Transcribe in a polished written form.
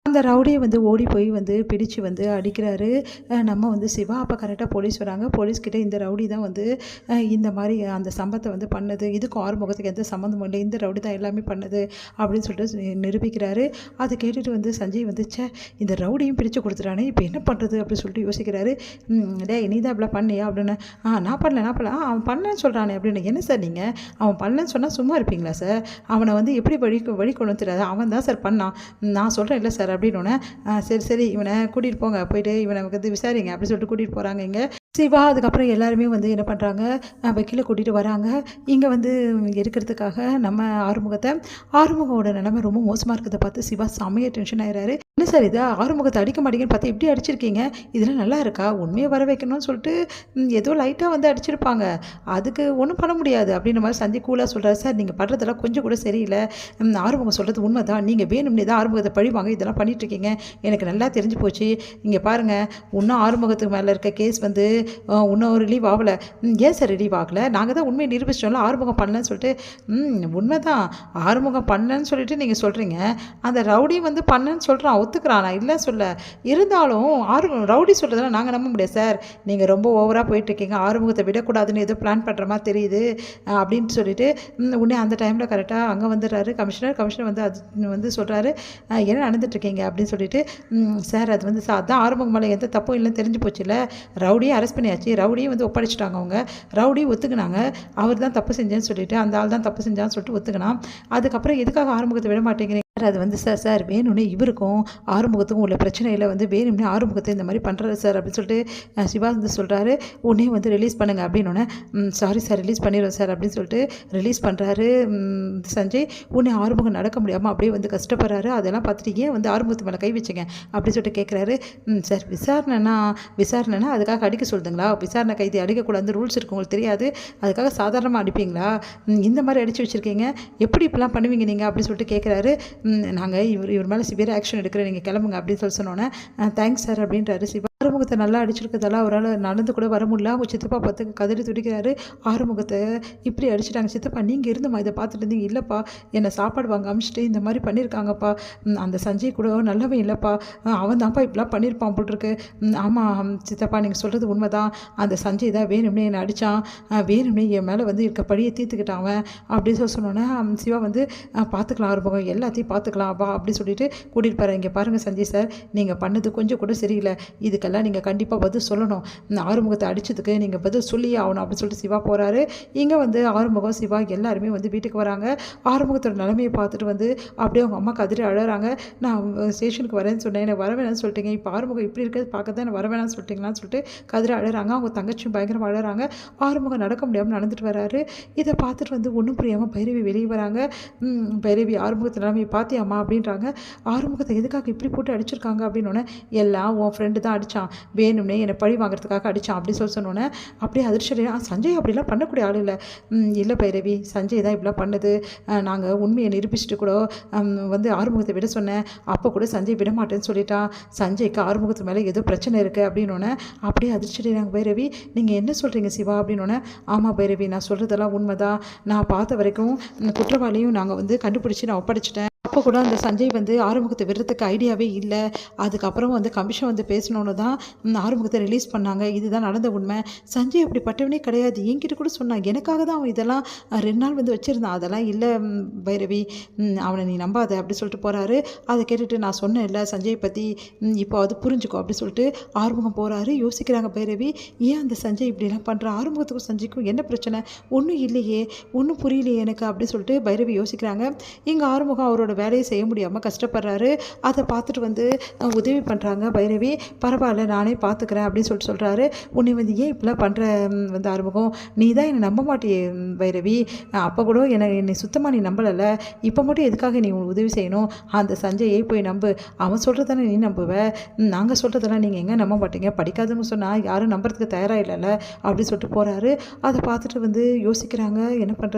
அந்த ரவுடியை வந்து ஓடி போய் வந்து பிடிச்சு வந்து அடிக்கிறாரு நம்ம வந்து சிவா. அப்போ கரெக்டாக போலீஸ் வராங்க. போலீஸ்கிட்ட இந்த ரவுடி தான் வந்து இந்த மாதிரி அந்த சம்பவத்தை வந்து பண்ணுது, இதுக்கும் ஆறுமுகத்துக்கு எந்த சம்மந்தமும் இல்லை, இந்த ரவுடி தான் எல்லாமே பண்ணுது அப்படின்னு சொல்லிட்டு நிரூபிக்கிறாரு. அதை கேட்டுட்டு வந்து சஞ்சய் வந்து இந்த ரவுடியும் பிரித்து கொடுத்துட்டானே, இப்போ என்ன பண்ணுறது அப்படின்னு சொல்லிட்டு யோசிக்கிறாரு. டே நீ தான் இப்படிலாம் பண்ணியா அப்படின்னு. நான் பண்ணல அவன் பண்ணேன்னு சொல்கிறானே அப்படின்னு. என்ன சார் நீங்கள் அவன் பண்ணலன்னு சொன்னால் சும்மா இருப்பீங்களா சார்? அவனை வந்து எப்படி வழி கொண்டு வந்துடாது, அவன் தான் சார் பண்ணான், நான் சொல்கிறேன் இல்லை சார் அப்படின்னோடனே சரி இவனை கூட்டிகிட்டு போங்க, போயிட்டு இவனை வந்து விசாரிங்க அப்படின்னு சொல்லிட்டு கூட்டிகிட்டு போகிறாங்க இங்கே சிவா. அதுக்கப்புறம் எல்லாருமே வந்து என்ன பண்ணுறாங்க, வக்கீலை கூட்டிகிட்டு வராங்க இங்கே வந்து எடுக்கிறதுக்காக நம்ம ஆறுமுகத்தோட நிலைமை ரொம்ப மோசமாக இருக்கிறத பார்த்து சிவா செமையாக டென்ஷன் ஆகிறாரு. என்ன சார் இது ஆறுமுகத்தை அடிக்க மாட்டேங்கன்னு பார்த்து இப்படி அடிச்சிருக்கீங்க, இதெல்லாம் நல்லா இருக்கா? உண்மையை வர வைக்கணும்னு சொல்லிட்டு ஏதோ லைட்டாக வந்து அடிச்சிருப்பாங்க, அதுக்கு ஒன்றும் பண்ண முடியாது அப்படின்ற மாதிரி சஞ்சய் கூலாக சொல்கிறார். சார் நீங்கள் பண்ணுறதெல்லாம் கொஞ்சம் கூட சரியில்லை, ஆறுமுகம் சொல்கிறது உண்மை தான், நீங்கள் வேணும்னே தான் ஆறுமுகத்தை பழிவாங்க இதெல்லாம் பண்ணிகிட்ருக்கீங்க, எனக்கு நல்லா தெரிஞ்சு போச்சு. இங்கே பாருங்கள், இன்னும் ஆறுமுகத்துக்கு மேலே இருக்க கேஸ் வந்து இன்னும் ரிலீவ் ஆகலை. ஏன் சார் ரிலீவ் ஆகலை? நாங்கள் தான் உண்மையை நிரூபிச்சிட்டோம்ல, ஆறுமுகம் பண்ணலன்னு சொல்லிட்டு. உண்மை தான், ஆறுமுகம் பண்ணலன்னு சொல்லிட்டு நீங்கள் சொல்கிறீங்க, அந்த ரவுடி வந்து பண்ணேன்னு சொல்கிறான், ஒத்துக்கிறான், நான் இல்லை சொல்ல. இருந்தாலும் ரவுடி சொல்கிறதெல்லாம் நாங்கள் நம்ப முடியாது சார், நீங்கள் ரொம்ப ஓவராக போயிட்டுருக்கீங்க, ஆறுமுகத்தை விடக்கூடாதுன்னு ஏதோ பிளான் பண்ணுற மாதிரி தெரியுது அப்படின்ட்டு சொல்லிட்டு உடனே அந்த டைமில் கரெக்டாக அங்கே வந்துடுறாரு கமிஷனர் வந்து அது வந்து சொல்கிறாரு, என்ன நடந்துட்டுருக்கீங்க அப்படின்னு சொல்லிட்டு. சார் அது வந்து அதான் ஆறுமுகம் மேலே எந்த தப்பும் இல்லைன்னு தெரிஞ்சு போச்சுல்ல, ரவுடியை அரெஸ்ட் பண்ணியாச்சு, ரவுடியும் வந்து ஒப்படைச்சிட்டாங்க, அவங்க ரவுடி ஒத்துக்கினாங்க, அவர் தான் தப்பு செஞ்சேன்னு சொல்லிட்டு, அந்த ஆள் தான் தப்பு செஞ்சான்னு சொல்லிட்டு ஒத்துக்கினான். அதுக்கப்புறம் எதுக்காக ஆறுமுகத்தை விட மாட்டேங்கிறீங்க? அது வந்து சார் வேணும்னே இவருக்கும் ஆறுமுகத்துக்கும் உள்ள பிரச்சனையில் வந்து வேணும்னே ஆறுமுகத்தை இந்த மாதிரி பண்ணுறாரு சார் அப்படின்னு சொல்லிட்டு சிவா வந்து சொல்கிறாரு. உடனே வந்து ரிலீஸ் பண்ணுங்கள் அப்படின்னோடனே சாரி சார் ரிலீஸ் பண்ணிடுவோம் சார் அப்படின்னு சொல்லிட்டு ரிலீஸ் பண்ணுறாரு சஞ்சய். உடனே ஆறுமுகம் நடக்க முடியாமல் அப்படியே வந்து கஷ்டப்படுறாரு. அதெல்லாம் பார்த்துட்டு ஏன் வந்து ஆறுமுகத்து மேலே கை வச்சுங்க அப்படின்னு சொல்லிட்டு கேட்குறாரு. சார் விசாரணைனா அதுக்காக அடிக்க சொல்லுதுங்களா? விசாரணை கைதி அடிக்கக்கூடாது ரூல்ஸ் இருக்குது உங்களுக்கு தெரியாது, அதுக்காக சாதாரணமாக அடிப்பீங்களா? இந்த மாதிரி அடித்து வச்சுருக்கீங்க, எப்படி இப்படிலாம் பண்ணுவீங்க நீங்கள் அப்படின்னு சொல்லிட்டு கேட்குறாரு. நாங்கள் இவர் மேலே சிவியர் ஆக்ஷன் எடுக்கிறேன், நீங்கள் கிளம்புங்க அப்படின்னு சொல்லி சொன்னோன்னே தேங்க்ஸ் சார் அப்படின்றாரு சிவா. ஆறுமுகத்தை நல்லா அடிச்சிருக்கிறதால அவரால் நடந்து கூட வர முடியல. அவங்க சித்தப்பா பார்த்து கதறி துடிக்கிறாரு. ஆறுமுகத்தை இப்படி அடிச்சிட்டாங்க சித்தப்பா, நீங்கள் இருந்துமா இதை பார்த்துட்டு இருந்தீங்க? இல்லைப்பா, என்னை சாப்பாடு வாங்க அமிச்சிட்டு இந்த மாதிரி பண்ணியிருக்காங்கப்பா, அந்த சஞ்சய் கூட நல்லவன் இல்லைப்பா, அவன் தான்ப்பா இப்படிலாம் பண்ணியிருப்பான் போட்டிருக்கு. ஆமாம் சித்தப்பா நீங்கள் சொல்கிறது உண்மை தான், அந்த சஞ்சய் தான் வேணும்னே என்னை அடித்தான், வேணும்னே என் மேலே வந்து இருக்க படியை தீர்த்துக்கிட்டான் அவன் அப்படின்னு சொல்லி சொன்னோன்னே சிவா வந்து பார்த்துக்கலாம் ஆறுமுகம், எல்லாத்தையும் பார்த்துக்கலாம் வா அப்படி சொல்லிட்டு கூட்டிகிட்டு போகிறேன். இங்கே பாருங்கள் சஞ்சய் சார், நீங்கள் பண்ணது கொஞ்சம் கூட சரியில்லை, இதுக்கெல்லாம் நீங்கள் கண்டிப்பாக பதில் சொல்லணும், ஆறுமுகத்தை அடித்ததுக்கு நீங்கள் பதில் சொல்லியே ஆகணும் அப்படின்னு சொல்லிட்டு சிவா போகிறாரு. இங்கே வந்து ஆறுமுகம் சிவா எல்லாருமே வந்து வீட்டுக்கு வராங்க. ஆறுமுகத்தோட நிலைமையை பார்த்துட்டு வந்து அப்படியே அவங்க அம்மா கதிரி அழறாங்க. நான் ஸ்டேஷனுக்கு வரேன்னு சொன்னேன், எனக்கு வர வேணாம்னு சொல்லிட்டீங்க, இப்போ ஆறுமுகம் இப்படி இருக்கிறது பார்க்க தான் எனக்கு வர வேணாம்னு சொல்லிட்டீங்களான்னு சொல்லிட்டு கதிரி அழறாங்க. அவங்க தங்கச்சியும் பயங்கரமாக அழறாங்க. ஆறுமுகம் நடக்க முடியாமல் நடந்துட்டு வராரு. இதை பார்த்துட்டு வந்து ஒன்றும் புரியாமல் பைரவி வெளியே வராங்க. பைரவி ஆறுமுகத்தை நிலைமையை பார்த்தியாம்மா அப்படின்றாங்க. ஆறுமுகத்தை எதுக்காக இப்படி போட்டு அடிச்சிருக்காங்க அப்படின்னோடனே, எல்லாம் உன் ஃப்ரெண்டு தான் அடித்தான், வேணும்னே என்னை பழி வாங்குறதுக்காக அடித்தான் அப்படின்னு சொன்னோன்னே அப்படியே அதிர்ஷ்டம். சஞ்சய் அப்படிலாம் பண்ணக்கூடிய ஆள் இல்லை பைரவி, சஞ்சய் தான் இப்படிலாம் பண்ணுது, நாங்கள் உண்மையை நிரூபிச்சுட்டு கூட வந்து ஆறுமுகத்தை விட சொன்னேன், அப்போ கூட சஞ்சய் விட மாட்டேன்னு சொல்லிட்டான், சஞ்சய்க்கு ஆறுமுகத்து மேலே ஏதோ பிரச்சனை இருக்குது அப்படின்னோடனே அப்படியே அதிர்ஷ்டம். பைரவி நீங்கள் என்ன சொல்கிறீங்க சிவா அப்படின்னோடனே, ஆமாம் பைரவி நான் சொல்கிறதெல்லாம் உண்மை தான், நான் பார்த்த வரைக்கும் குற்றவாளியும் நாங்கள் வந்து கண்டுபிடிச்சி நான் ஒப்படைச்சிட்டேன், அப்போ கூட அந்த சஞ்சய் வந்து ஆறுமுகத்தை விடுறதுக்கு ஐடியாவே இல்லை, அதுக்கப்புறம் வந்து கமிஷன் வந்து பேசணுன்னு தான் ஆறுமுகத்தை ரிலீஸ் பண்ணாங்க, இதுதான் நடந்த உண்மை, சஞ்சய் அப்படி பட்டவனே கிடையாது, என்கிட்ட கூட சொன்னான், எனக்காக தான் அவன் இதெல்லாம் 2 நாள் வந்து வச்சுருந்தான், அதெல்லாம் இல்லை பைரவி, அவனை நீ நம்பாத அப்படி சொல்லிட்டு போகிறாரு. அதை கேட்டுட்டு நான் சொன்னேன் இல்லை சஞ்சய் பற்றி, இப்போ அது புரிஞ்சுக்கோ அப்படி சொல்லிட்டு ஆறுமுகம் போகிறாரு. யோசிக்கிறாங்க பைரவி, ஏன் அந்த சஞ்சய் இப்படிலாம் பண்ணுறான், ஆறுமுகத்துக்கும் சஞ்சய்க்கும் என்ன பிரச்சனை, ஒன்றும் இல்லையே, ஒன்றும் புரியலையே எனக்கு அப்படி சொல்லிட்டு பைரவி யோசிக்கிறாங்க. இங்கே ஆறுமுகம் அவரோட வேலையை செய்ய முடியாமல் கஷ்டப்படுறாரு. அதை பார்த்துட்டு வந்து உதவி பண்ணுறாங்க பைரவி. பரவாயில்ல நானே பார்த்துக்கிறேன் அப்படின்னு சொல்கிறாரு. உன்னை வந்து ஏன் இப்படிலாம் பண்ணுற வந்து ஆறுமுகம், நீ தான் என்னை நம்ப மாட்டியே பைரவி, அப்போ கூட என்னை சுத்தமாக நீ நம்பலை, இப்போ மட்டும் எதுக்காக நீ உதவி செய்யணும், அந்த சஞ்சயை போய் நம்பு, அவன் சொல்கிறதானே நீ நம்புவ, நாங்கள் சொல்கிறதெல்லாம் நீங்கள் எங்கே நம்ப மாட்டீங்க, படிக்காதுன்னு சொன்னால் யாரும் நம்புறதுக்கு தயாராக இல்லைல்ல அப்படின்னு சொல்லிட்டு போகிறாரு. அதை பார்த்துட்டு வந்து யோசிக்கிறாங்க என்ன பண்ணுறது.